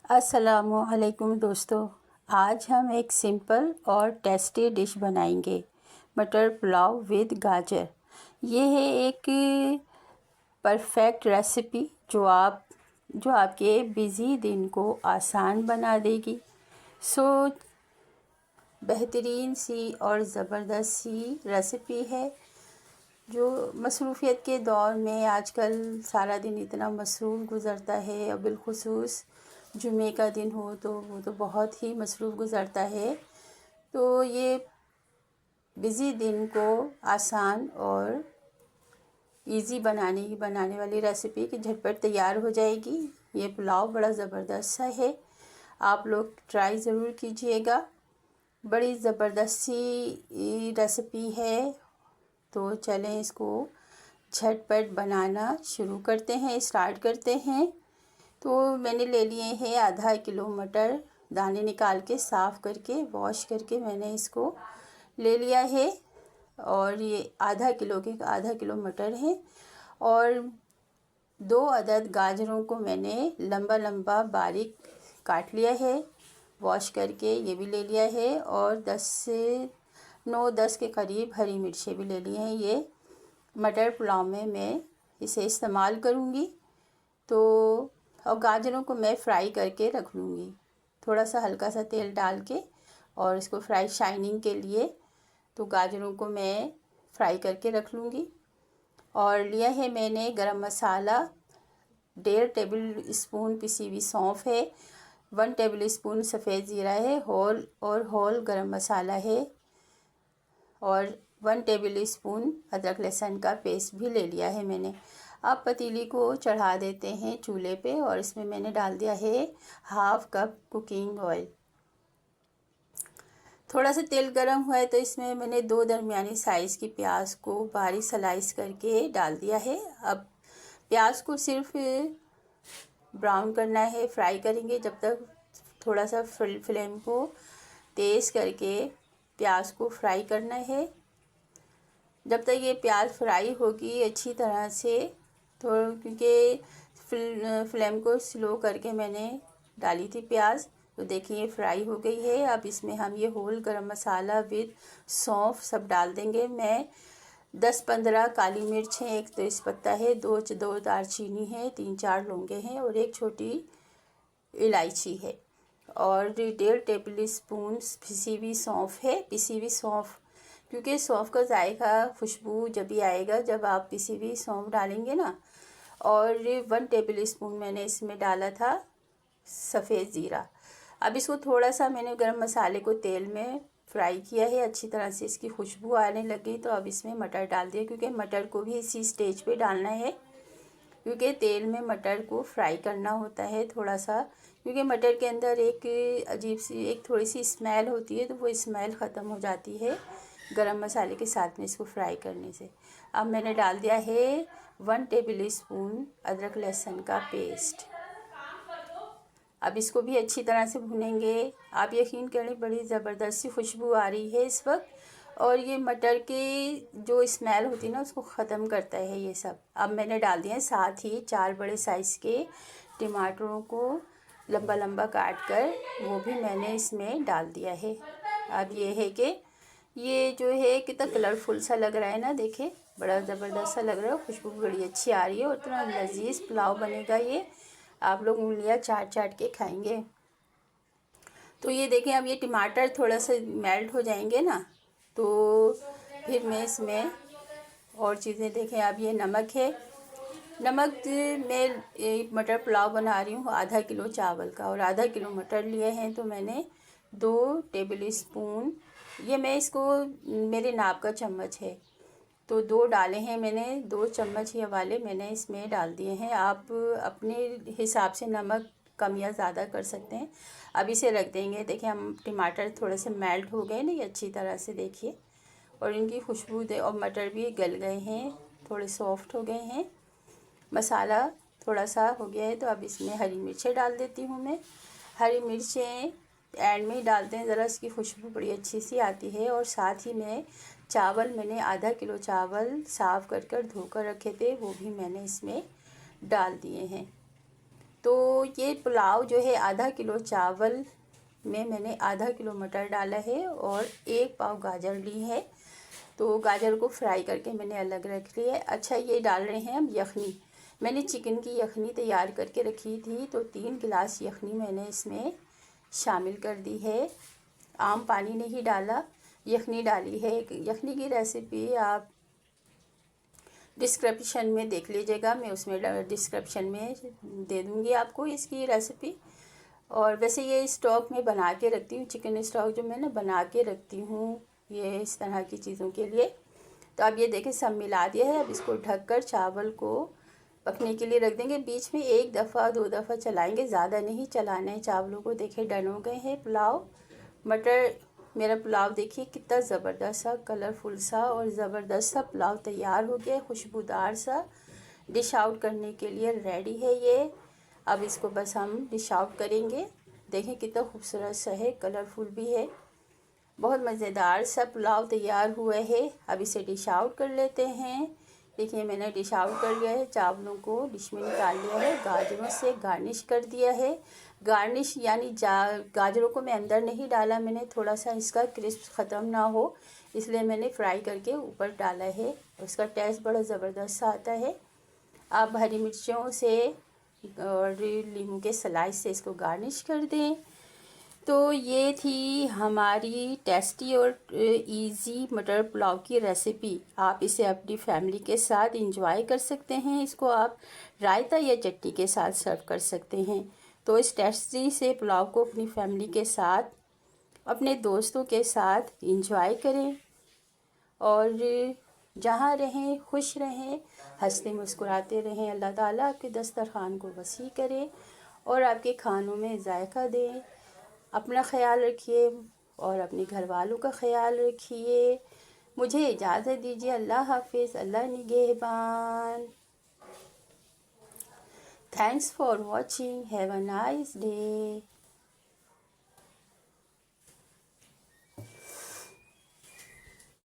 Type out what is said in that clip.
अस्सलामुअलैकुम दोस्तों, आज हम एक सिंपल और टेस्टी डिश बनाएंगे, मटर पुलाव विद गाजर। ये है एक परफेक्ट रेसिपी जो आपके बिज़ी दिन को आसान बना देगी। बेहतरीन सी और ज़बरदस्त सी रेसिपी है जो मसरूफ़ियत के दौर में आजकल सारा दिन इतना मसरूफ़ गुज़रता है, और बिलख़ुसूस जुमे का दिन हो तो वो तो बहुत ही मसरूफ़ गुज़रता है। तो ये बिज़ी दिन को आसान और इजी बनाने वाली रेसिपी कि झटपट तैयार हो जाएगी। ये पुलाव बड़ा ज़बरदस्त सा है, आप लोग ट्राई ज़रूर कीजिएगा। बड़ी ज़बरदस्त सी रेसिपी है, तो चलें इसको झटपट बनाना शुरू करते हैं, स्टार्ट करते हैं। तो मैंने ले लिए हैं आधा किलो मटर, दाने निकाल के साफ़ करके वॉश करके मैंने इसको ले लिया है। और ये आधा किलो मटर है। और 2 अदद गाजरों को मैंने लंबा लंबा बारीक काट लिया है, वॉश करके ये भी ले लिया है। और 9-10 के करीब हरी मिर्चें भी ले लिए हैं। ये मटर पुलाव में मैं इसे इस्तेमाल करूँगी। तो और गाजरों को मैं फ्राई करके रख लूँगी, थोड़ा सा हल्का सा तेल डाल के, और इसको फ्राई शाइनिंग के लिए तो गाजरों को मैं फ्राई करके रख लूँगी। और लिया है मैंने गरम मसाला, 1.5 टेबल स्पून पिसी हुई सौंफ है, 1 टेबल स्पून सफ़ेद ज़ीरा है, होल गरम मसाला है, और 1 टेबल स्पून अदरक लहसुन का पेस्ट भी ले लिया है मैंने। अब पतीली को चढ़ा देते हैं चूल्हे पे, और इसमें मैंने डाल दिया है हाफ़ कप कुकिंग ऑयल। थोड़ा सा तेल गर्म हुआ है तो इसमें मैंने 2 दरमियानी साइज़ की प्याज को बारीक स्लाइस करके डाल दिया है। अब प्याज को सिर्फ ब्राउन करना है, फ्राई करेंगे जब तक, थोड़ा सा फ्लेम को तेज़ करके प्याज को फ्राई करना है। जब तक ये प्याज फ्राई होगी अच्छी तरह से, तो क्योंकि फ्लेम को स्लो करके मैंने डाली थी प्याज, तो देखिए ये फ्राई हो गई है। अब इसमें हम ये होल गरम मसाला विद सौंफ सब डाल देंगे। मैं 10-15 काली मिर्च हैं, 1 तेज़पत्ता है, 2 दालचीनी है, 3-4 लौंगे हैं, और 1 छोटी इलायची है, और 1.5 टेबल स्पून पिसी हुई सौंफ है। पिसी हुई सौंफ, क्योंकि सौंफ का जायका खुशबू जब भी आएगा जब आप पिसी हुई सौंफ डालेंगे ना। और 1 टेबल स्पून मैंने इसमें डाला था सफ़ेद ज़ीरा। अब इसको थोड़ा सा मैंने गरम मसाले को तेल में फ्राई किया है, अच्छी तरह से इसकी खुशबू आने लगी। तो अब इसमें मटर डाल दिया, क्योंकि मटर को भी इसी स्टेज पे डालना है, क्योंकि तेल में मटर को फ्राई करना होता है थोड़ा सा, क्योंकि मटर के अंदर एक अजीब सी एक थोड़ी सी स्मेल होती है, तो वो स्मेल ख़त्म हो जाती है गरम मसाले के साथ में इसको फ्राई करने से। अब मैंने डाल दिया है 1 टेबल स्पून अदरक लहसुन का पेस्ट। अब इसको भी अच्छी तरह से भुनेंगे। आप यकीन करें बड़ी ज़बरदस्त सी खुशबू आ रही है इस वक्त, और ये मटर की जो स्मेल होती है ना उसको ख़त्म करता है ये सब। अब मैंने डाल दिया है, साथ ही 4 बड़े साइज़ के टमाटरों को लंबा लंबा काट कर वो भी मैंने इसमें डाल दिया है। अब ये है कि ये जो है कितना कलरफुल सा लग रहा है ना, देखे बड़ा ज़बरदस्त सा लग रहा है, खुशबू बड़ी अच्छी आ रही है, और इतना लजीज पुलाव बनेगा ये, आप लोग उंगलियां चाट चाट के खाएंगे। तो ये देखें, अब ये टमाटर थोड़ा सा मेल्ट हो जाएंगे ना, तो फिर मैं इसमें और चीज़ें देखें। अब ये नमक है, नमक मैं मटर पुलाव बना रही हूँ आधा किलो चावल का, और आधा किलो मटर लिए हैं, तो मैंने 2 टेबल स्पून, ये मैं इसको मेरे नाप का चम्मच है तो 2 डाले हैं मैंने, 2 चम्मच ये वाले मैंने इसमें डाल दिए हैं। आप अपने हिसाब से नमक कम या ज़्यादा कर सकते हैं। अब इसे रख देंगे। देखिए हम टमाटर थोड़े से मेल्ट हो गए ना ये अच्छी तरह से, देखिए, और इनकी खुशबू और मटर भी गल गए हैं, थोड़े सॉफ्ट हो गए हैं, मसाला थोड़ा सा हो गया है। तो अब इसमें हरी मिर्चें डाल देती हूँ मैं। हरी मिर्चें एंड में ही डालते हैं, ज़रा इसकी खुशबू बड़ी अच्छी सी आती है। और साथ ही में चावल, मैंने आधा किलो चावल साफ़ कर धोकर रखे थे, वो भी मैंने इसमें डाल दिए हैं। तो ये पुलाव जो है आधा किलो चावल में मैंने आधा किलो मटर डाला है और 1 पाव गाजर ली है। तो गाजर को फ्राई करके मैंने अलग रख लिया है। अच्छा, ये डाल रहे हैं हम यखनी। मैंने चिकन की यखनी तैयार करके रखी थी, तो 3 गिलास यखनी मैंने इसमें शामिल कर दी है। आम पानी नहीं डाला, यखनी डाली है। यखनी की रेसिपी आप डिस्क्रिप्शन में देख लीजिएगा, मैं उसमें डिस्क्रिप्शन में दे दूँगी आपको इसकी रेसिपी। और वैसे ये स्टॉक मैं बना के रखती हूँ, चिकन स्टॉक जो मैं ना बना के रखती हूँ ये इस तरह की चीज़ों के लिए। तो अब ये देखें सब मिला दिया है। अब इसको ढककर चावल को पकने के लिए रख देंगे। बीच में 1 दफ़ा 2 दफ़ा चलाएंगे, ज़्यादा नहीं चलाना है चावलों को। देखें डन हो गए हैं पुलाव। मटर मेरा पुलाव देखिए कितना ज़बरदस्त सा कलरफुल सा और ज़बरदस्त सा पुलाव तैयार हो गया, खुशबूदार सा। डिश आउट करने के लिए रेडी है ये। अब इसको बस हम डिश आउट करेंगे। देखें कितना खूबसूरत सा है, कलरफुल भी है। बहुत मज़ेदार सा पुलाव तैयार हुआ है। अब इसे डिश आउट कर लेते हैं। देखिए मैंने डिश आउट कर लिया है, चावलों को डिश में निकाल लिया है, गाजरों से गार्निश कर दिया है। गार्निश यानी गाजरों को मैं अंदर नहीं डाला, मैंने थोड़ा सा इसका क्रिस्प ख़त्म ना हो इसलिए मैंने फ्राई करके ऊपर डाला है। उसका टेस्ट बड़ा ज़बरदस्त सा आता है। आप हरी मिर्चों से और नींबू के स्लाइस से इसको गार्निश कर दें। तो ये थी हमारी टेस्टी और इजी मटर पुलाव की रेसिपी। आप इसे अपनी फैमिली के साथ इंजॉय कर सकते हैं। इसको आप रायता या चटनी के साथ सर्व कर सकते हैं। तो इस टेस्टी से पुलाव को अपनी फैमिली के साथ, अपने दोस्तों के साथ इंजॉय करें और जहाँ रहें खुश रहें, हंसते मुस्कुराते रहें। अल्लाह ताला आपके दस्तरखान को वसी करे और आपके खानों में जायका दें। अपना ख्याल रखिए और अपने घर वालों का ख्याल रखिए। मुझे इजाज़त दीजिए। अल्लाह हाफिज़, अल्लाह निगहबान। Thanks for watching, have a nice day.